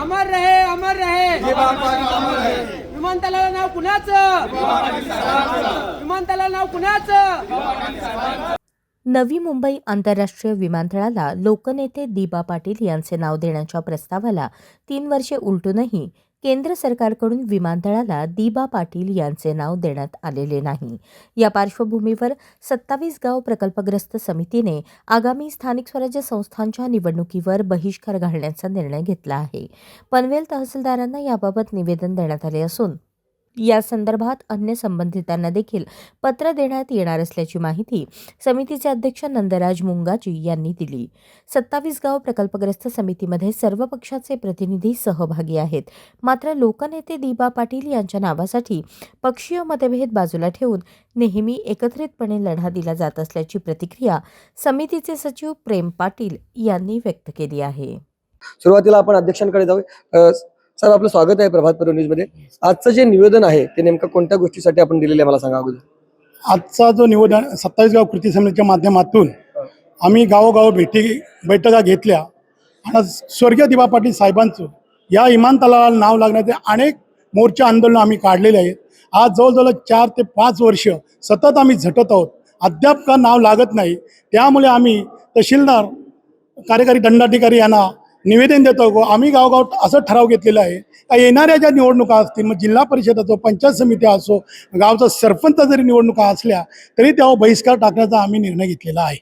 अमर रहे, अमर रहे. विमानतळाला नाव कुणाचं? विमानतळाला नाव कुणाचं? नवी मुंबई आंतरराष्ट्रीय विमानतळाला लोकनेते दिबा पाटील यांचे नाव देण्याच्या प्रस्तावाला 3 वर्षे उलटूनही केंद्र सरकारकडून विमानतळाला दिबा पाटील यांचे नाव देण्यात आलेले नाही. या पार्श्वभूमीवर 27 गाव प्रकल्पग्रस्त समितीने आगामी स्थानिक स्वराज्य संस्थांच्या निवडणुकीवर बहिष्कार घालण्याचा निर्णय घेतला आहे. पनवेल तहसीलदारांना याबाबत निवेदन देण्यात आले असून या संदर्भात अन्य संबंधितांना देखील पत्र देण्यात येणार असल्याची माहिती समितीचे अध्यक्ष नंदराज मुंगाजी यांनी दिली. 27 गाव प्रकल्पग्रस्त समितीमध्ये सर्व पक्षाचे प्रतिनिधी सहभागी आहेत. मात्र लोकनेते दिबा पाटील यांच्या नावासाठी पक्षीय मतभेद बाजूला ठेवून नेहमी एकत्रितपणे लढा दिला जात असल्याची प्रतिक्रिया समितीचे सचिव प्रेम पाटील यांनी व्यक्त केली आहे. सुरुवातीला आपण अध्यक्षांकडे जाऊ. साहेब, आपलं स्वागत आहे प्रभात पर्व न्यूज मध्ये. आजचं जे निवेदन आहे ते नेमकं कोणत्या गोष्टीसाठी आपण दिलेलं आहे मला सांगा अगोदर. आजचा जो निवेदन 27 गाव कृती समितीच्या माध्यमातून आम्ही गावोगाव बैठका घेतल्या आणि स्वर्गीय दिबा पाटील साहेबांचं या विमानतळाला नाव लागण्याचे अनेक मोर्चा आंदोलन आम्ही काढलेले आहेत. आज जवळजवळ 4 ते 5 वर्ष सतत आम्ही झटत आहोत. अद्याप का नाव लागत नाही. त्यामुळे आम्ही तहसीलदार, कार्यकारी दंडाधिकारी यांना निवेदन देतो. आम्ही गावगाव असं ठराव घेतलेला आहे का येणाऱ्या ज्या निवडणुका असतील, मग जिल्हा परिषद असो, पंचायत समिती असो, गावचा सरपंच जरी निवडणुका असल्या तरी तेव्हा बहिष्कार टाकण्याचा आम्ही निर्णय घेतलेला आहे.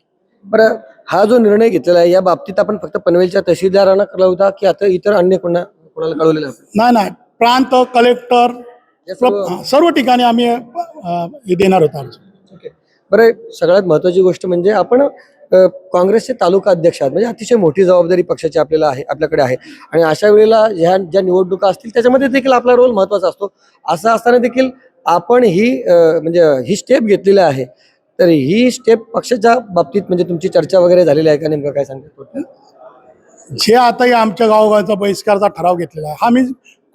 बरं, हा जो निर्णय घेतलेला आहे या बाबतीत आपण फक्त पनवेलच्या तहसीलदारांना कळवला होता की आता इतर अन्य कोणाला कळवलेलं आहे? नाही, प्रांत कलेक्टर सर्व ठिकाणी आम्ही हे देणार होतो. बरं, सगळ्यात महत्वाची गोष्ट म्हणजे आपण काँग्रेसचे तालुका अध्यक्ष आहात, म्हणजे अतिशय मोठी जबाबदारी पक्षाची आपल्याकडे आहे आणि अशा वेळेला ज्या निवडणुका असतील त्याच्यामध्ये देखील आपला रोल महत्वाचा असतो. असं असताना देखील आपण ही स्टेप घेतलेली आहे. तर ही स्टेप पक्षाच्या बाबतीत म्हणजे तुमची चर्चा वगैरे झालेली आहे का? नेमकं काय सांगतो? जे आता आमच्या गावोगावचा बहिष्कारचा ठराव घेतलेला आहे हा मी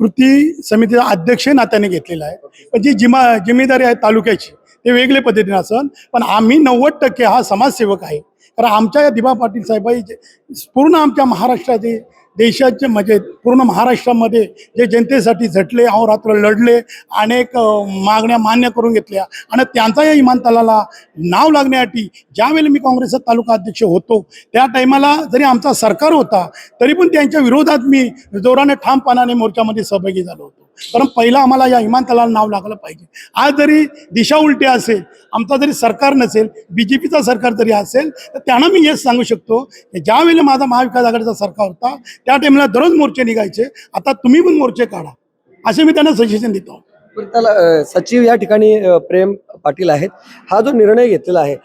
कृती समितीचा अध्यक्ष नात्याने घेतलेला आहे. पण जी जिम्मेदारी आहे तालुक्याची ते वेगळे पद्धतीने असन, पण आम्ही 90% हा समाजसेवक आहे. कारण आमच्या या दिबा पाटील साहेब पूर्ण आमच्या महाराष्ट्राचे, देशाचे, म्हणजे पूर्ण महाराष्ट्रामध्ये जे जनतेसाठी झटले, अहोरात्र लढले, अनेक मागण्या मान्य करून घेतल्या आणि त्यांचा या विमानतळाला नाव लागण्यासाठी ज्यावेळी मी काँग्रेसचा तालुका अध्यक्ष होतो त्या टायमाला जरी आमचा सरकार होता तरी पण त्यांच्या विरोधात मी जोराने ठामपणाने मोर्चामध्ये सहभागी झालो होतो. कारण पहिला आम्हाला या विमानतळाला नाव लागलं पाहिजे. आज जरी दिशा उलटी असेल, आमचा जरी सरकार नसेल, BJPचा सरकार जरी असेल, तर त्यांना मी हेच सांगू शकतो की ज्यावेळेला माझा महाविकास आघाडीचा सरकार होता त्या टाइमला दररोज मोर्चे निघायचे. आता तुम्ही पण मोर्चे काढा असे मी त्यांना सजेशन देतो. त्याला सचिव या ठिकाणी प्रेम पाटील आहेत. हा जो निर्णय घेतलेला आहे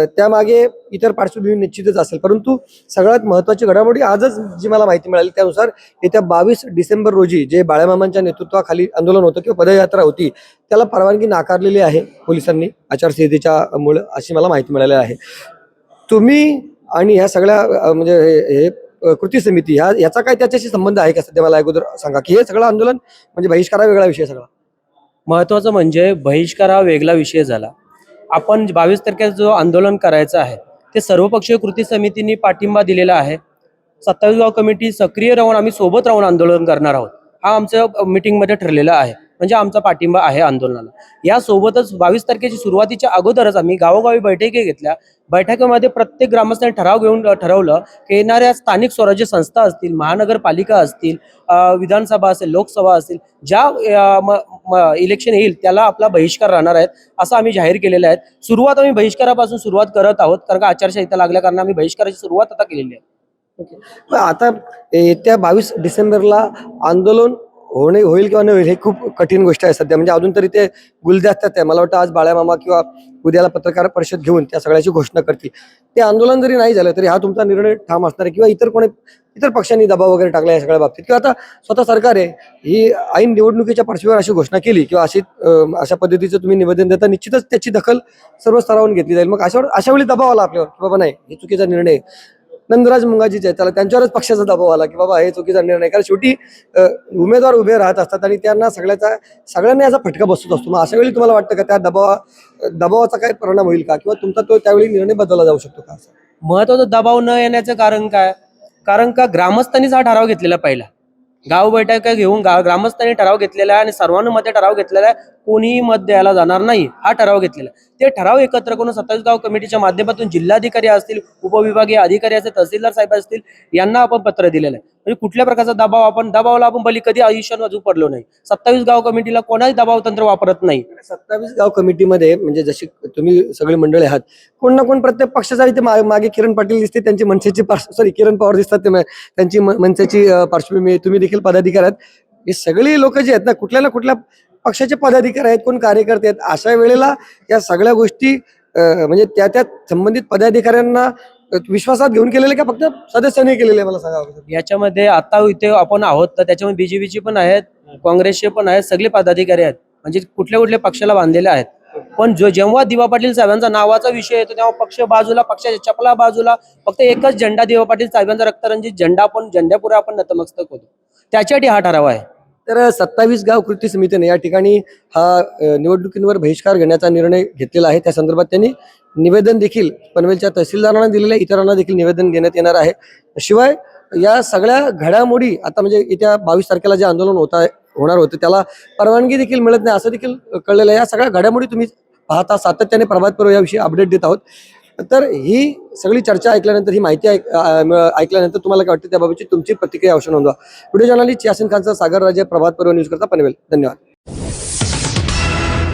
त्यामागे इतर पार्श्वभूमी निश्चितच असेल, परंतु सगळ्यात महत्त्वाची घडामोडी आजच जी मला माहिती मिळाली त्यानुसार येत्या 22 डिसेंबर रोजी जे बाळामामांच्या नेतृत्वाखाली आंदोलन होतं किंवा पदयात्रा होती त्याला परवानगी नाकारलेली आहे पोलिसांनी आचारसंहितेच्या मुळे, अशी मला माहिती मिळाली आहे. तुम्ही आणि ह्या सगळ्या म्हणजे हे कृती समिती याचा काय त्याच्याशी संबंध आहे का? सध्या मला अगोदर सांगा की हे सगळं आंदोलन म्हणजे बहिष्कारा वेगळा विषय सगळा. महत्त्वाचं म्हणजे बहिष्कार हा वेगळा विषय झाला. आपण 22 तारखेला जो आंदोलन करायचं आहे ते सर्वपक्षीय कृती समितीने पाठिंबा दिलेला आहे. 27 गाव कमिटी सक्रिय राहून आम्ही सोबत राहून आंदोलन करणार आहोत हा आमच्या मीटिंगमध्ये ठरलेला आहे. म्हणजे आमचा पाठिंबा आहे आंदोलनाला. यासोबतच 22 तारखेची सुरुवातीच्या अगोदरच आम्ही गावोगावी बैठकी घेतल्या. बैठकीमध्ये प्रत्येक ग्रामस्थांनी ठराव घेऊन ठरवलं की येणाऱ्या स्थानिक स्वराज्य संस्था असतील, महानगरपालिका असतील, विधानसभा असेल, लोकसभा असेल, ज्या इलेक्शन येईल त्याला आपला बहिष्कार राहणार आहेत असं आम्ही जाहीर केलेलं आहे. सुरुवात आम्ही बहिष्कारापासून सुरुवात करत आहोत कारण का आचारसंहिता लागल्या कारण आम्ही बहिष्काराची सुरुवात आता केलेली आहे. आता येत्या 22 डिसेंबरला आंदोलन होईल किंवा न होईल हे खूप कठीण गोष्ट आहे सध्या. म्हणजे अजून तरी ते गुलदस्त्यात आहे. मला वाटतं आज बाळामामा किंवा उद्याला पत्रकार परिषद घेऊन त्या सगळ्याची घोषणा करतील. ते आंदोलन जरी नाही झालं तरी हा तुमचा निर्णय ठाम असणार आहे किंवा इतर पक्षांनी दबाव वगैरे टाकला या सगळ्या बाबतीत किंवा आता स्वतः सरकार आहे ही ऐन निवडणुकीच्या पार्श्वभूमीवर अशी घोषणा केली किंवा अशा पद्धतीचं तुम्ही निवेदन देता निश्चितच त्याची दखल सर्व स्तरावरून घेतली जाईल. मग अशा वेळी दबाव आला आपल्यावर की बाबा नाही हे चुकीचा निर्णय. नंदराज मुंगाजीचे त्याला त्यांच्यावरच पक्षाचा दबाव आला की बाबा हे चुकीचा निर्णय. कारण शेवटी उमेदवार उभे राहत असतात आणि त्यांना सगळ्यांनी याचा फटका बसत असतो. मग अशा वेळी तुम्हाला वाटतं का त्या दबावाचा काय परिणाम होईल का किंवा तुमचा तो त्यावेळी निर्णय बदलला जाऊ शकतो का? महत्त्वाचा दबाव न येण्याचं कारण काय? कारण का ग्रामस्थांनीच हा ठराव घेतलेला पहिला, गाव बैठका घेऊन ग्रामस्थांनी ठराव घेतलेला आहे आणि सर्वानुमते ठराव घेतलेला आहे, कोणीही मत द्यायला जाणार नाही हा ठराव घेतलेला आहे. ते ठराव एकत्र करून 27 गाव कमिटीच्या माध्यमातून जिल्हाधिकारी असतील, उपविभागीय अधिकारी असतील, तहसीलदार साहेब असतील, यांना आपण पत्र दिलेलं आहे. म्हणजे कुठल्या प्रकारचा दबावाला आपण बली कधी आयुष्यात वाजू पडलो नाही. 27 गाव कमिटीला कोणाही दबाव तंत्र वापरत नाही. 27 गाव कमिटीमध्ये म्हणजे जशी तुम्ही सगळी मंडळी आहात, कोण ना कोण प्रत्येक पक्षाचा इथे मागे किरण पाटील दिसते, त्यांची मनसेची किरण पवार दिसतात, त्यांची मनसेची पार्श्वभूमी, तुम्ही देखील पदाधिकारी आहात. हे सगळी लोक जे आहेत ना, कुठल्या ना कुठल्या पक्षाचे पदाधिकारी आहेत, कोण कार्यकर्ते आहेत. अशा वेळेला या सगळ्या गोष्टी म्हणजे त्या संबंधित पदाधिकाऱ्यांना विश्वासात घेऊन केलेले का फक्त सदस्यांनी केलेले, मला सांगा. याच्यामध्ये आता इथे आपण आहोत तर त्याच्यामध्ये बीजेपीचे पण आहेत, काँग्रेसचे पण आहेत, सगळे पदाधिकारी आहेत, म्हणजे कुठल्या कुठल्या पक्षाला बांधलेले आहेत. पण जेव्हा दिवा पाटील साहेबांचा नावाचा विषय येतो तेव्हा पक्ष बाजूला, पक्षाच्या चपला बाजूला, फक्त एकच झेंडा, दिवा पाटील साहेबांचा रक्तरंजित झेंडा, आपण झेंड्यापुढे आपण नतमस्तक होतो. त्याच्यासाठी हा ठराव आहे. तर 27 गाव कृती समितीने या ठिकाणी हा निवडणुकींवर बहिष्कार घेण्याचा निर्णय घेतलेला आहे. त्या संदर्भात त्यांनी निवेदन देखील पनवेलच्या तहसीलदारांना दिलेलं आहे, इतरांना देखील निवेदन देण्यात येणार आहे. शिवाय या सगळ्या घडामोडी आता म्हणजे येत्या 22 तारखेला जे आंदोलन होणार होतं त्याला परवानगी देखील मिळत नाही असं देखील कळलेलं आहे. या सगळ्या घडामोडी तुम्ही पाहता, सातत्याने प्रभात पर्व याविषयी अपडेट देत आहोत. तर ही सगळी चर्चा ऐकल्यानंतर, ही माहिती ऐकल्यानंतर तुम्हाला काय वाटतं त्याबाबतची तुमची प्रतिक्रिया अवश्य नोंदवा. व्हिडिओ जर्नलिस्ट यासिन खानचा सागर राजे, प्रभात पर्व न्यूज करता, पनवेल. धन्यवाद.